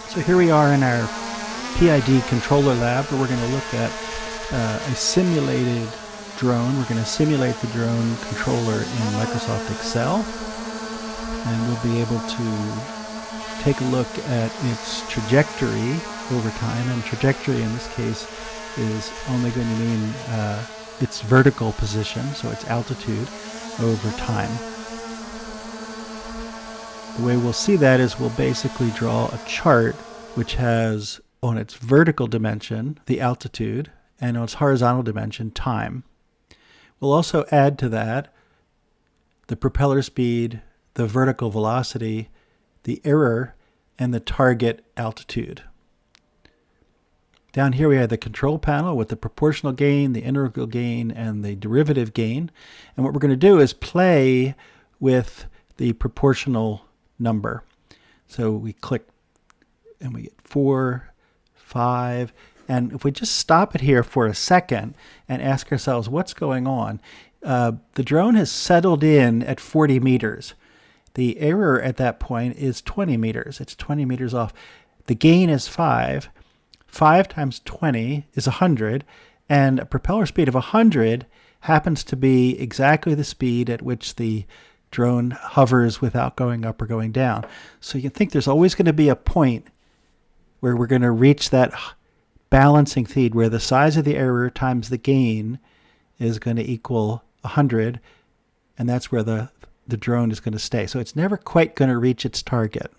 So here we are in our PID controller lab where we're going to look at a simulated drone. We're going to simulate the drone controller in Microsoft Excel, and we'll be able to take a look at its trajectory over time. And trajectory in this case is only going to mean its vertical position, so its altitude over time. The way we'll see that is we'll basically draw a chart which has on its vertical dimension the altitude and on its horizontal dimension time. We'll also add to that the propeller speed, the vertical velocity, the error, and the target altitude. Down here we have the control panel with the proportional gain, the integral gain, and the derivative gain. And what we're going to do is play with the proportional number. So we click and we get 4, 5, and if we just stop it here for a second and ask ourselves what's going on, the drone has settled in at 40 meters. The error at that point is 20 meters. It's 20 meters off. The gain is 5. 5 times 20 is 100, and a propeller speed of 100 happens to be exactly the speed at which the drone hovers without going up or going down. So you think there's always going to be a point where we're going to reach that balancing speed where the size of the error times the gain is going to equal 100, and that's where the drone is going to stay. So it's never quite going to reach its target.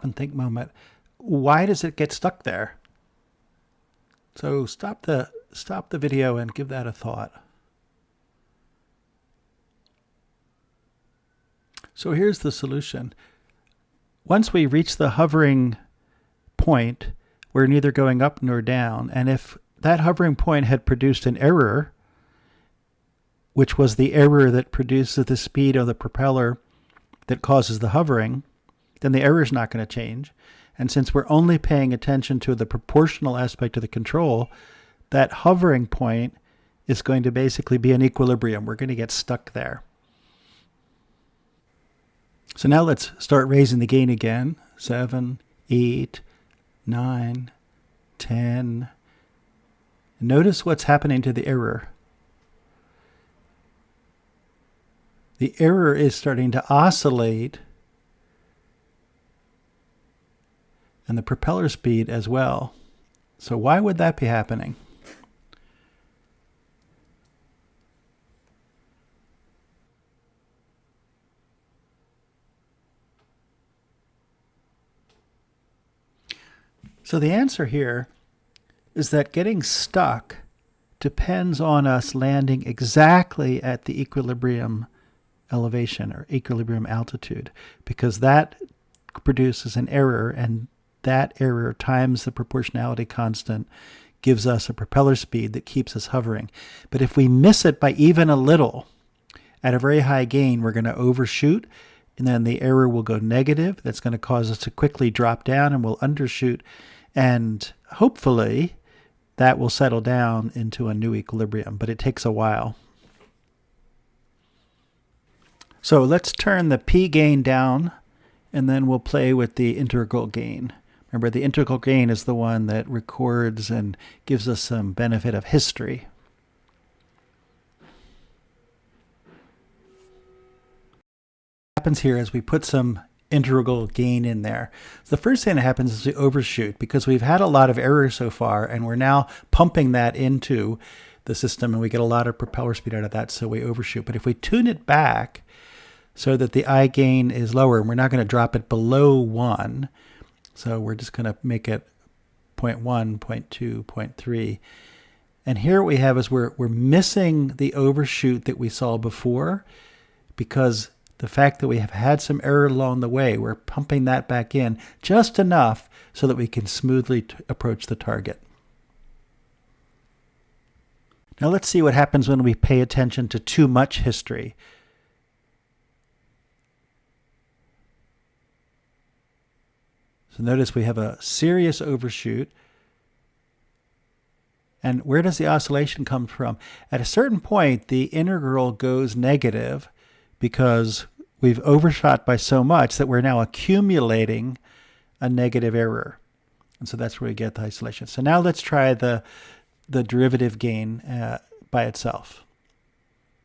And think a moment, why does it get stuck there? So stop the video and give that a thought. So here's the solution. Once we reach the hovering point, we're neither going up nor down. And if that hovering point had produced an error, which was the error that produces the speed of the propeller that causes the hovering, then the error is not going to change. And since we're only paying attention to the proportional aspect of the control, that hovering point is going to basically be in equilibrium. We're going to get stuck there. So now let's start raising the gain again. 7, 8, 9, 10. Notice what's happening to the error. The error is starting to oscillate, and the propeller speed as well. So why would that be happening? So the answer here is that getting stuck depends on us landing exactly at the equilibrium elevation or equilibrium altitude, because that produces an error, and that error times the proportionality constant gives us a propeller speed that keeps us hovering. But if we miss it by even a little at a very high gain, we're going to overshoot, and then the error will go negative. That's going to cause us to quickly drop down, and we'll undershoot. And hopefully that will settle down into a new equilibrium, but it takes a while. So let's turn the P gain down, and then we'll play with the integral gain. Remember, the integral gain is the one that records and gives us some benefit of history. What happens here is we put some integral gain in there. So the first thing that happens is we overshoot because we've had a lot of error so far, and we're now pumping that into the system, and we get a lot of propeller speed out of that, so we overshoot. But if we tune it back so that the I gain is lower, and we're not going to drop it below 1, so we're just going to make it 0.1, 0.2, 0.3. And here what we have is we're missing the overshoot that we saw before, because the fact that we have had some error along the way, we're pumping that back in just enough so that we can smoothly approach the target. Now let's see what happens when we pay attention to too much history. So notice we have a serious overshoot. And where does the oscillation come from? At a certain point, the integral goes negative because we've overshot by so much that we're now accumulating a negative error. And so that's where we get the isolation. So now let's try the derivative gain by itself.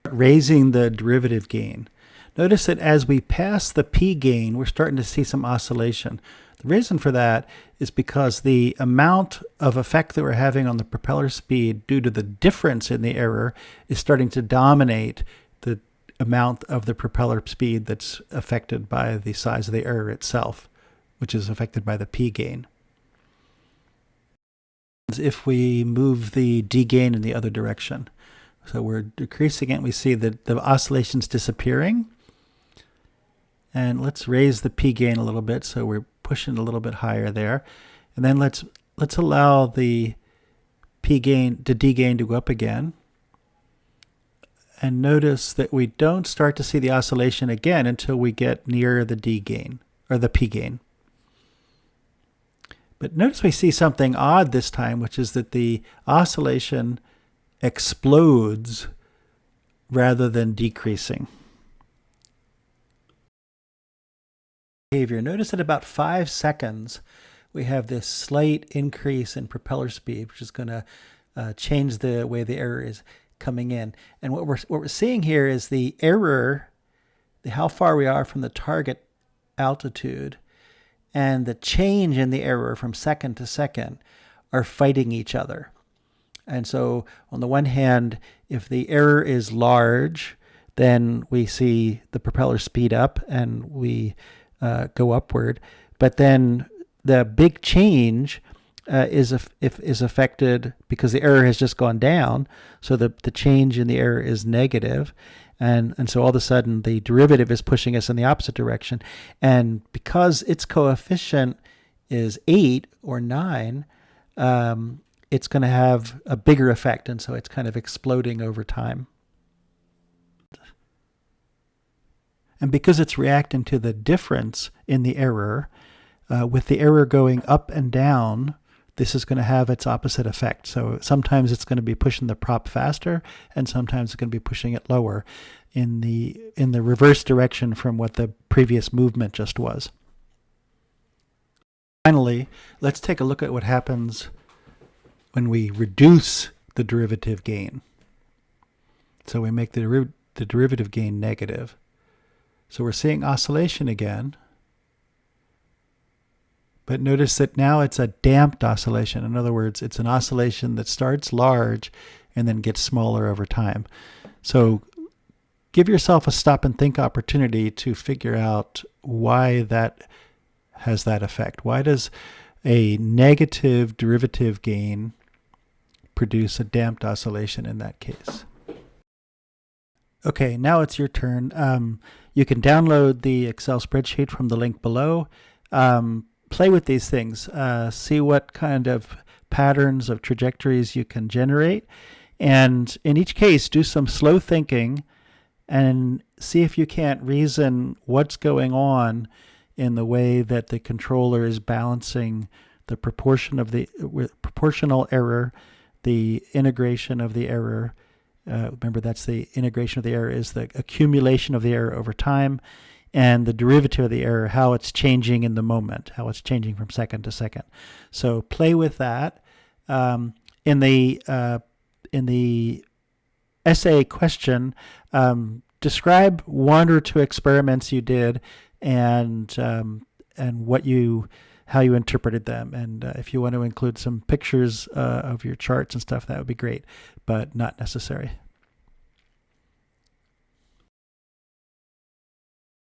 Raising the derivative gain. Notice that as we pass the p gain, we're starting to see some oscillation. The reason for that is because the amount of effect that we're having on the propeller speed due to the difference in the error is starting to dominate the amount of the propeller speed that's affected by the size of the error itself, which is affected by the p gain. If we move the d gain in the other direction. So we're decreasing it, we see that the oscillation's disappearing. And let's raise the p gain a little bit, so we're pushing a little bit higher there. And then let's allow the d gain to go up again. And notice that we don't start to see the oscillation again until we get near the d gain, or the p gain. But notice we see something odd this time, which is that the oscillation explodes rather than decreasing. Behavior. Notice at about 5 seconds, we have this slight increase in propeller speed, which is going to change the way the error is coming in. And what we're seeing here is the error, how far we are from the target altitude, and the change in the error from second to second are fighting each other. And so on the one hand, if the error is large, then we see the propeller speed up and we go upward. But then the big change is affected because the error has just gone down. So the change in the error is negative. And so all of a sudden the derivative is pushing us in the opposite direction. And because its coefficient is 8 or 9, it's going to have a bigger effect. And so it's kind of exploding over time. And because it's reacting to the difference in the error, with the error going up and down, this is going to have its opposite effect. So sometimes it's going to be pushing the prop faster, and sometimes it's going to be pushing it lower in the reverse direction from what the previous movement just was. Finally, let's take a look at what happens when we reduce the derivative gain. So we make the derivative gain negative. So we're seeing oscillation again. But notice that now it's a damped oscillation. In other words, it's an oscillation that starts large and then gets smaller over time. So give yourself a stop and think opportunity to figure out why that has that effect. Why does a negative derivative gain produce a damped oscillation in that case? Okay, now it's your turn. You can download the Excel spreadsheet from the link below. Play with these things, see what kind of patterns of trajectories you can generate, and in each case do some slow thinking and see if you can't reason what's going on in the way that the controller is balancing the proportion of the proportional error, the integration of the error. Remember, that's the integration of the error is the accumulation of the error over time, and the derivative of the error, how it's changing in the moment, how it's changing from second to second. So play with that. In the essay question, describe 1 or 2 experiments you did and how you interpreted them. And if you want to include some pictures of your charts and stuff, that would be great, but not necessary.